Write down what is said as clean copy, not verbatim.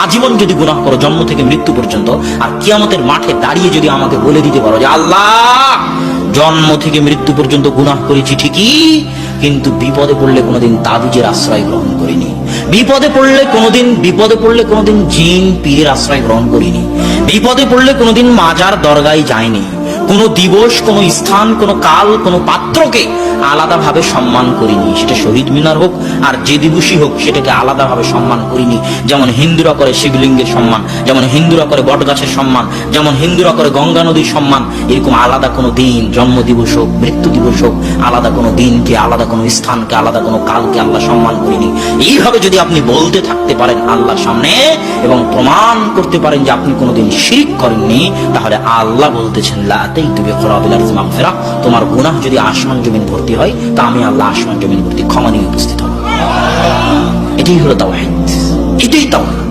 আজীবন যদি গুনাহ করো জন্ম থেকে মৃত্যু পর্যন্ত, আর কিয়ামতের মাঠে দাঁড়িয়ে যদি আমাকে বলে দিতে পারো যে আল্লাহ জন্ম থেকে মৃত্যু পর্যন্ত গুনাহ করেছি ঠিকই, কিন্তু বিপদে পড়লে কোনোদিন তাবিজের আশ্রয় গ্রহণ করিনি, বিপদে পড়লে কোনোদিন জিন পীরের আশ্রয় গ্রহণ করিনি, বিপদে পড়লে কোনোদিন মাজার দরগায় যায়নি, কোনো দিবস, কোনো স্থান, কোনো কাল, কোনো পাত্রকে আলাদাভাবে সম্মান করিনি, সেটা শহীদ মিনার হোক আর যে দিবসই হোক সেটাকে আলাদাভাবে সম্মান করিনি। যেমন হিন্দুরা করে শিবলিঙ্গের সম্মান, যেমন হিন্দুরা করে বটগাছের সম্মান, যেমন হিন্দুরা করে গঙ্গা নদীর সম্মান, এরকম আলাদা কোনো দিন, জন্ম দিবস হোক, মৃত্যু দিবস হোক, আলাদা কোনো দিনকে, আলাদা কোনো স্থানকে, আলাদা কোনো কালকে আল্লাহ সম্মান করিনি। এইভাবে যদি আপনি বলতে থাকতে পারেন আল্লাহর সামনে এবং প্রমাণ করতে পারেন যে আপনি কোনোদিন শিরক করেননি, তাহলে আল্লাহ বলতেছেন লা আতাইতু বিকরাবিল আরদি মাগফিরা, তোমার গুনাহ যদি আসমান জমিন ভর্তি হয় তা আমি আল্লাহ আসমান জমিন ভর্তি ক্ষমা নিয়ে উপস্থিত হব। এটাই হলো তাওহীদ, এটাই তাওহীদ।